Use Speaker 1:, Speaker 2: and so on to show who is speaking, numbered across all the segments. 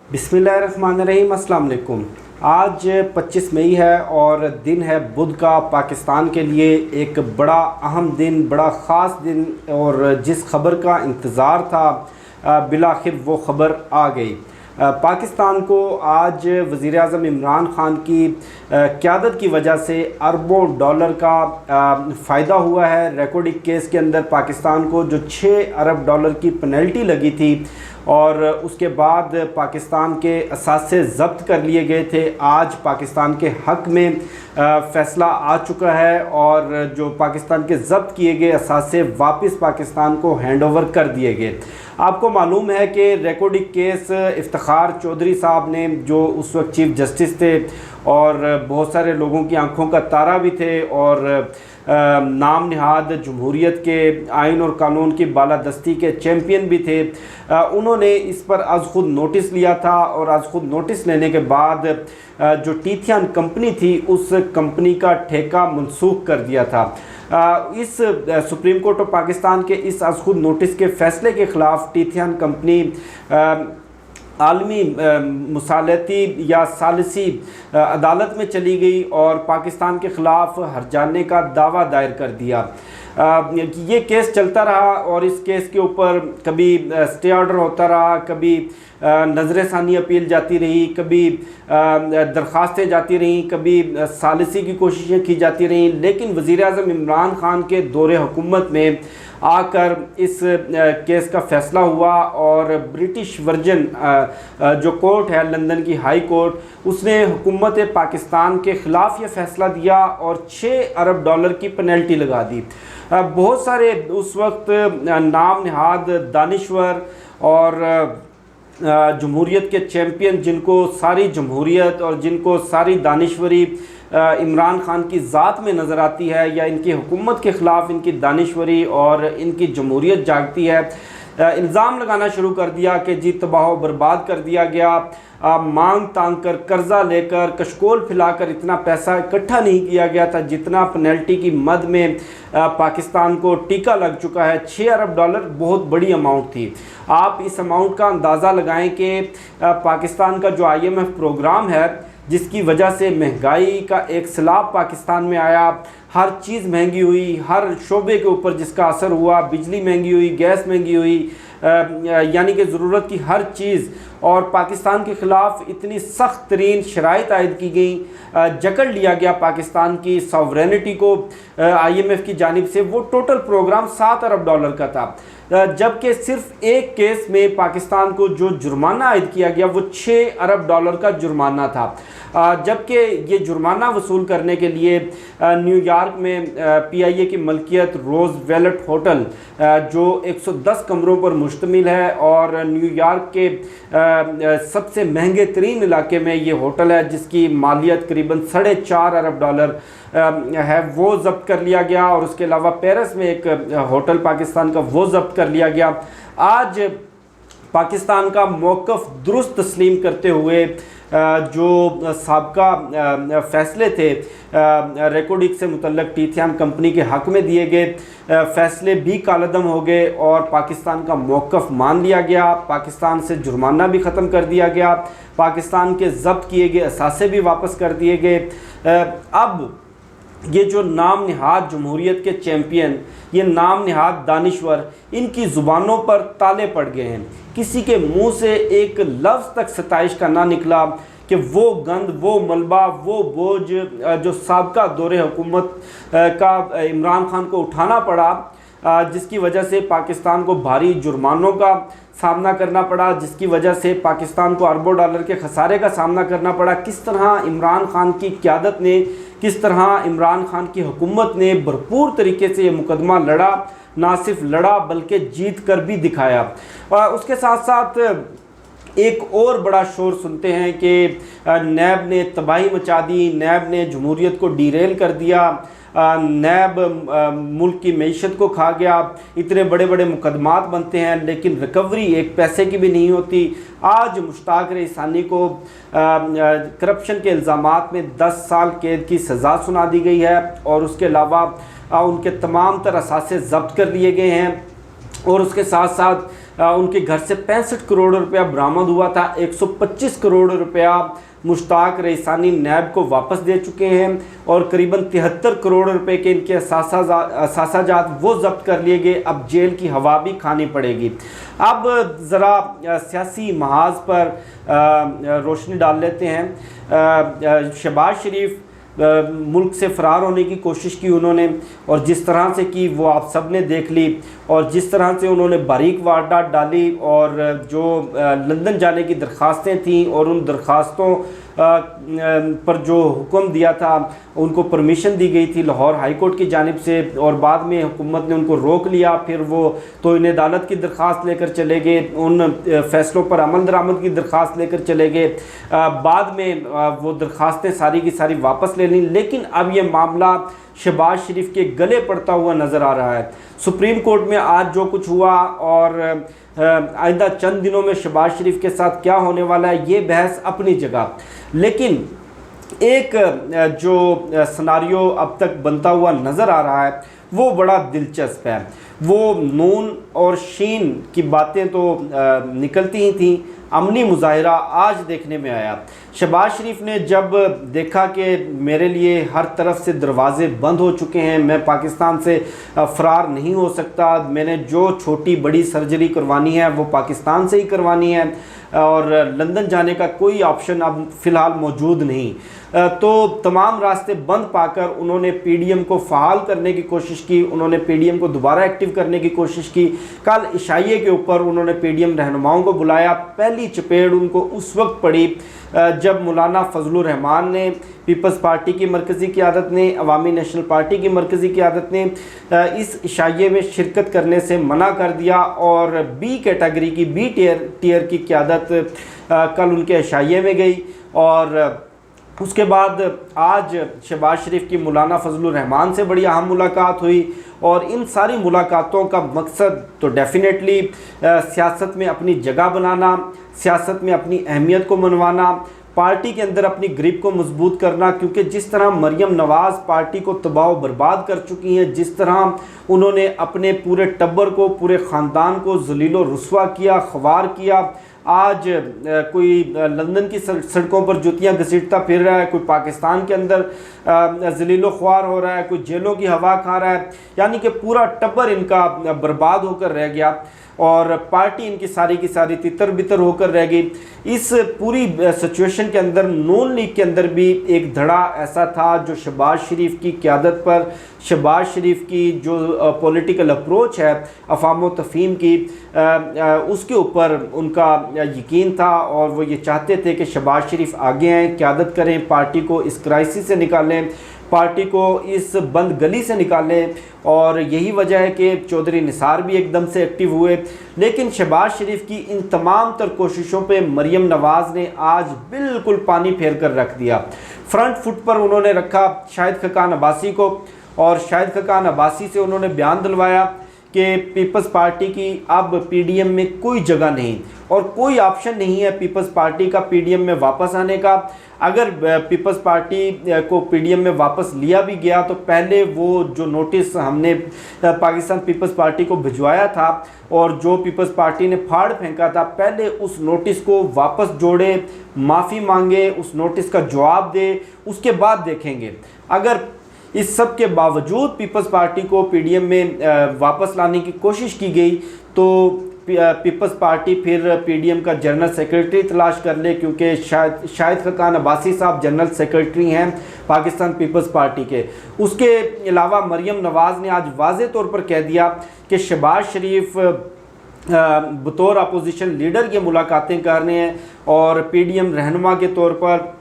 Speaker 1: बिस्मिल्लाहिर्रहमानिर्रहीम, अस्सलाम वालेकुम। आज 25 मई है और दिन है बुध का। पाकिस्तान के लिए एक बड़ा अहम दिन, बड़ा ख़ास दिन, और जिस खबर का इंतज़ार था बिलाखिर वो ख़बर आ गई। पाकिस्तान को आज वज़ीर आज़म इमरान ख़ान की क़यादत की वजह से अरबों डॉलर का फ़ायदा हुआ है। रिकॉर्डिंग केस के अंदर पाकिस्तान को जो 6 अरब डॉलर की पेनल्टी लगी थी और उसके बाद पाकिस्तान के असासे ज़ब्त कर लिए गए थे, आज पाकिस्तान के हक़ में फ़ैसला आ चुका है और जो पाकिस्तान के ज़ब्त किए गए असासे वापस पाकिस्तान को हैंड ओवर कर दिए गए। आपको मालूम है कि रिकॉर्डिंग केस इफ्तिखार चौधरी साहब ने, जो उस वक्त चीफ जस्टिस थे और बहुत सारे लोगों की आंखों का तारा भी थे और नाम निहाद जमहूरियत के आइन और कानून की बालादस्ती के चैम्पियन भी थे, उन्होंने इस पर आज ख़ुद नोटिस लिया था और आज ख़ुद नोटिस लेने के बाद जो टीथियान कंपनी थी उस कंपनी का ठेका मनसूख कर दिया था। इस सुप्रीम कोर्ट ऑफ पाकिस्तान के इस आज खुद नोटिस के फ़ैसले के ख़िलाफ़ टीथियान कंपनी आलमी मुसालती या सालिसी अदालत में चली गई और पाकिस्तान के ख़िलाफ़ हर्जाने का दावा दायर कर दिया। ये केस चलता रहा और इस केस के ऊपर कभी स्टे ऑर्डर होता रहा, कभी नज़र सानी अपील जाती रही, कभी दरख्वास्तें जाती रहीं, कभी सालिसी की कोशिशें की जाती रहीं, लेकिन वज़ीर आज़म इमरान ख़ान के दौरे हुकूमत में आकर इस केस का फ़ैसला हुआ और ब्रिटिश वर्जन जो कोर्ट है लंदन की हाई कोर्ट, उसने हुकूमत पाकिस्तान के ख़िलाफ़ ये फ़ैसला दिया और 6 अरब डॉलर की पेनल्टी लगा दी। बहुत सारे उस वक्त नाम नहाद दानिश्वर और जमहूरियत के चैम्पियन, जिनको सारी जमहूरियत और जिनको सारी दानिश्वरी इमरान ख़ान की ज़ात में नज़र आती है या इनकी हुकूमत के ख़िलाफ़ इनकी दानिश्वरी और इनकी जमहूरियत जागती है, इल्ज़ाम लगाना शुरू कर दिया कि जी तबाह बर्बाद कर दिया गया, मांग तांग कर कर्ज़ा लेकर कशकोल फैलाकर इतना पैसा इकट्ठा नहीं किया गया था जितना पेनल्टी की मद में पाकिस्तान को टीका लग चुका है। 6 अरब डॉलर बहुत बड़ी अमाउंट थी। आप इस अमाउंट का अंदाज़ा लगाएं कि पाकिस्तान का जो IMF प्रोग्राम है, जिसकी वजह से महंगाई का एक सैलाब पाकिस्तान में आया, हर चीज़ महंगी हुई, हर शोबे के ऊपर जिसका असर हुआ, बिजली महंगी हुई, गैस महंगी हुई, यानी कि ज़रूरत की हर चीज़, और पाकिस्तान के ख़िलाफ़ इतनी सख्त तरीन शराइत आयद की गई, जकड़ लिया गया पाकिस्तान की सॉवरेनिटी को IMF की जानिब से। वो टोटल प्रोग्राम 7 अरब डॉलर का था, जबकि सिर्फ एक केस में पाकिस्तान को जो जुर्माना आयद किया गया वो 6 अरब डॉलर का जुर्माना था। जबकि ये जुर्माना वसूल करने के लिए न्यूयॉर्क में PIA की मलकियत रोज़ वेलेट होटल, जो 110 कमरों पर मुश्तमिल है और न्यूयॉर्क के सबसे महंगे तरीन इलाके में ये होटल है, जिसकी मालियत करीबन 4.5 अरब डॉलर है, वो ज़ब्त कर लिया गया। और उसके अलावा पेरिस में एक होटल पाकिस्तान का, वो ज़ब्त कर लिया गया। आज पाकिस्तान का मौक़िफ़ दुरुस्त तस्लीम करते हुए जो साबका फ़ैसले थे रिकॉर्डिंग से मुतल्लक टीथियान कंपनी के हक़ में दिए गए फ़ैसले भी कालदम हो गए और पाकिस्तान का मौक़िफ़ मान लिया गया। पाकिस्तान से जुर्माना भी ख़त्म कर दिया गया, पाकिस्तान के ज़ब्त किए गए असासे भी वापस कर दिए गए। अब ये जो नाम निहाद जमहूरियत के चैम्पियन, ये नाम निहाद दानिश्वर, इनकी ज़ुबानों पर ताले पड़ गए हैं। किसी के मुंह से एक लफ्ज़ तक सताइश का ना निकला कि वो गंद, वो मलबा, वो बोझ जो साबका दौरे हुकूमत का इमरान ख़ान को उठाना पड़ा, जिसकी वजह से पाकिस्तान को भारी जुर्मानों का सामना करना पड़ा, जिसकी वजह से पाकिस्तान को अरबों डॉलर के खसारे का सामना करना पड़ा। किस तरह इमरान ख़ान की क़यादत ने, किस तरह इमरान ख़ान की हुकूमत ने भरपूर तरीके से ये मुकदमा लड़ा, ना सिर्फ लड़ा बल्कि जीत कर भी दिखाया। उसके साथ साथ एक और बड़ा शोर सुनते हैं कि नैब ने तबाही मचा दी, नैब ने जमहूरियत को डीरेल कर दिया, नैब मुल्क की मईशत को खा गया। इतने बड़े बड़े मुकदमात बनते हैं लेकिन रिकवरी एक पैसे की भी नहीं होती। आज मुश्ताक रईसानी को करप्शन के इल्ज़ामात में 10 साल कैद की सज़ा सुना दी गई है और उसके अलावा उनके तमाम तर असासे ज़ब्त कर लिए गए हैं और उसके साथ साथ उनके घर से 65 करोड़ रुपया बरामद हुआ था। 125 करोड़ रुपया मुश्ताक रईसानी नैब को वापस दे चुके हैं और करीबन 73 करोड़ रुपए के इनके असासाजात वो जब्त कर लिए गए। अब जेल की हवा भी खानी पड़ेगी। अब ज़रा सियासी महाज पर रोशनी डाल लेते हैं। शहबाज शरीफ मुल्क से फ़रार होने की कोशिश की उन्होंने, और जिस तरह से की वो आप सब ने देख ली, और जिस तरह से उन्होंने बारीक वारदात डाली और जो लंदन जाने की दरख्वास्तें थीं और उन दरख्वास्तों पर जो हुक्म दिया था, उनको परमिशन दी गई थी लाहौर हाई कोर्ट की जानिब से, और बाद में हुकूमत ने उनको रोक लिया। फिर वो तौहीन अदालत की दरख्वास्त लेकर चले गए, उन फ़ैसलों पर अमल दरामद की दरख्वास्त लेकर चले गए। बाद में वो दरख्वास्तें सारी की सारी वापस ले ली, लेकिन अब ये मामला शहबाज शरीफ के गले पड़ता हुआ नज़र आ रहा है। सुप्रीम कोर्ट में आज जो कुछ हुआ और आइंदा चंद दिनों में शहबाज शरीफ के साथ क्या होने वाला है, ये बहस अपनी जगह, लेकिन एक जो सिनारियो अब तक बनता हुआ नज़र आ रहा है वो बड़ा दिलचस्प है। वो नून और शीन की बातें तो निकलती ही थी, अमनी मुजाहिरा आज देखने में आया। शहबाज शरीफ ने जब देखा कि मेरे लिए हर तरफ से दरवाज़े बंद हो चुके हैं, मैं पाकिस्तान से फ़रार नहीं हो सकता, मैंने जो छोटी बड़ी सर्जरी करवानी है वो पाकिस्तान से ही करवानी है और लंदन जाने का कोई ऑप्शन अब फ़िलहाल मौजूद नहीं, तो तमाम रास्ते बंद पाकर उन्होंने पीडीएम को फ़ाल करने की कोशिश की, उन्होंने पीडीएम को दोबारा एक्टिव करने की कोशिश की। कल इशाइये के ऊपर उन्होंने पीडीएम रहनुमाओं को बुलाया। पहली चपेट उनको उस वक्त पड़ी जब मौलाना फजलुर रहमान ने, पीपल्स पार्टी की मरकज़ी क़यादत ने, अवामी नेशनल पार्टी की मरकज़ी क़यादत ने इस इशाइये में शिरकत करने से मना कर दिया और बी कैटेगरी की, बी टियर की क़यादत कल उनके इशाइये में गई। और उसके बाद आज शहबाज शरीफ की मौलाना फजलुर रहमान से बड़ी अहम मुलाकात हुई, और इन सारी मुलाकातों का मकसद तो डेफिनेटली सियासत में अपनी जगह बनाना, सियासत में अपनी अहमियत को मनवाना, पार्टी के अंदर अपनी ग्रिप को मजबूत करना, क्योंकि जिस तरह मरियम नवाज़ पार्टी को तबाह बर्बाद कर चुकी हैं, जिस तरह उन्होंने अपने पूरे टब्बर को, पूरे ख़ानदान को ज़लील व रुस्वा किया, ख्वार किया। आज कोई लंदन की सड़कों पर जुतियां घसीटता फिर रहा है, कोई पाकिस्तान के अंदर ज़लील ख्वार हो रहा है, कोई जेलों की हवा खा रहा है, यानी कि पूरा टब्बर इनका बर्बाद होकर रह गया और पार्टी इनकी सारी की सारी तितर बितर होकर रह गई। इस पूरी सिचुएशन के अंदर नून लीग के अंदर भी एक धड़ा ऐसा था जो शहबाज शरीफ की क़यादत पर, शहबाज शरीफ की जो पॉलिटिकल अप्रोच है अफ़ाम तफ़हीम की, उसके ऊपर उनका यकीन था और वो ये चाहते थे कि शहबाज शरीफ आगे आएँ, क़यादत करें, पार्टी को इस क्राइसिस से निकालें, पार्टी को इस बंद गली से निकालें। और यही वजह है कि चौधरी निसार भी एकदम से एक्टिव हुए। लेकिन शहबाज शरीफ की इन तमाम तर कोशिशों पे मरियम नवाज़ ने आज बिल्कुल पानी फेर कर रख दिया। फ्रंट फुट पर उन्होंने रखा शाहिद खकान अब्बासी को, और शाहिद खकान अब्बासी से उन्होंने बयान दिलवाया कि पीपल्स पार्टी की अब पीडीएम में कोई जगह नहीं और कोई ऑप्शन नहीं है पीपल्स पार्टी का पीडीएम में वापस आने का। अगर पीपल्स पार्टी को पीडीएम में वापस लिया भी गया तो पहले वो जो नोटिस हमने पाकिस्तान पीपल्स पार्टी को भिजवाया था और जो पीपल्स पार्टी ने फाड़ फेंका था, पहले उस नोटिस को वापस जोड़े, माफ़ी मांगे, उस नोटिस का जवाब दे, उसके बाद देखेंगे। अगर इस सब के बावजूद पीपल्स पार्टी को पीडीएम में वापस लाने की कोशिश की गई तो पीपल्स पार्टी फिर पीडीएम का जनरल सेक्रेटरी तलाश कर ले, क्योंकि शाहिद खकान अब्बासी साहब जनरल सेक्रेटरी हैं पाकिस्तान पीपल्स पार्टी के। उसके अलावा मरियम नवाज़ ने आज वाज़े तौर पर कह दिया कि शहबाज शरीफ बतौर अपोजिशन लीडर ये मुलाकातें कर रहे हैं और पीडीएम रहनुमा के तौर पर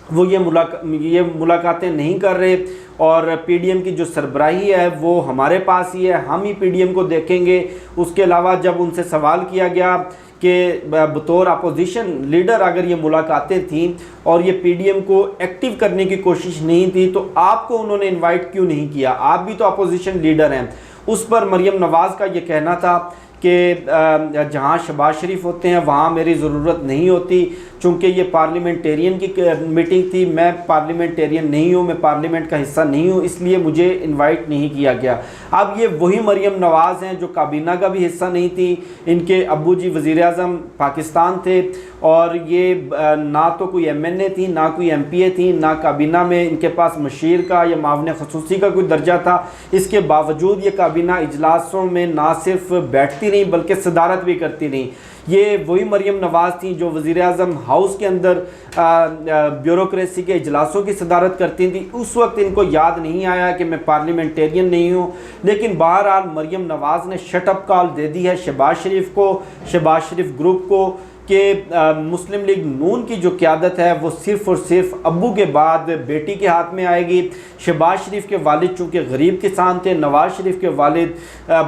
Speaker 1: वो ये मुलाकातें नहीं कर रहे, और पीडीएम की जो सरबराही है वो हमारे पास ही है, हम ही पीडीएम को देखेंगे। उसके अलावा जब उनसे सवाल किया गया कि बतौर अपोजिशन लीडर अगर ये मुलाकातें थीं और ये पीडीएम को एक्टिव करने की कोशिश नहीं थी तो आपको उन्होंने इनवाइट क्यों नहीं किया, आप भी तो अपोजिशन लीडर हैं। उस पर मरियम नवाज़ का ये कहना था कि जहाँ शहबाज शरीफ होते हैं वहाँ मेरी ज़रूरत नहीं होती। चूँकि ये पार्लियामेंटेरियन की मीटिंग थी, मैं पार्लियामेंटेरियन नहीं हूँ, मैं पार्लियामेंट का हिस्सा नहीं हूँ, इसलिए मुझे इनवाइट नहीं किया गया। अब ये वही मरियम नवाज़ हैं जो काबीना का भी हिस्सा नहीं थी, इनके अब्बू जी वज़ीर आज़म पाकिस्तान थे और ये ना तो कोई MNA थी, ना कोई MPA थी, ना काबीना में इनके पास मशीर का या मावन खसूसी का कोई दर्जा था। इसके बावजूद ये काबीना इजलासों में ना सिर्फ बैठती नहीं बल्कि सदारत भी करती नहीं। ये वही मरियम नवाज़ थी जो वज़ीर आज़म हाउस के अंदर ब्यूरोक्रेसी के इजलासों की सदारत करती थी। उस वक्त इनको याद नहीं आया कि मैं पार्लियामेंटेरियन नहीं हूँ, लेकिन बहरहाल मरियम नवाज़ ने शटअप कॉल दे दी है शहबाज शरीफ को, शहबाज शरीफ ग्रुप को, कि मुस्लिम लीग नून की जो क़यादत है वो सिर्फ़ और सिर्फ अब्बू के बाद बेटी के हाथ में आएगी। शहबाज शरीफ के वालिद चूँकि गरीब किसान थे, नवाज़ शरीफ के वालिद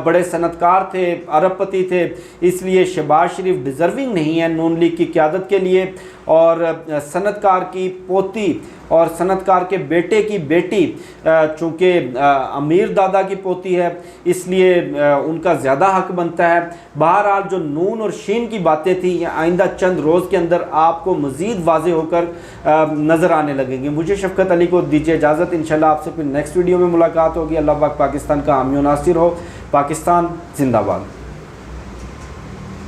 Speaker 1: बड़े सनतकार थे, अरबपति थे, इसलिए शहबाज शरीफ डिज़र्विंग नहीं है नून लीग की क़यादत के लिए। और सनतकार की पोती और सनतकार के बेटे की बेटी चूँकि अमीर दादा की पोती है, इसलिए उनका ज़्यादा हक बनता है। बहरहाल जो नून और शीन की बातें थी ये आइंदा चंद रोज़ के अंदर आपको मज़ीद वाज़े होकर नज़र आने लगेंगे। मुझे शफ़क़त अली को दीजिए इजाज़त, इंशाल्लाह आपसे फिर नेक्स्ट वीडियो में मुलाकात होगी। अल्लाह पाक पाकिस्तान का हामी नासिर हो। पाकिस्तान जिंदाबाद।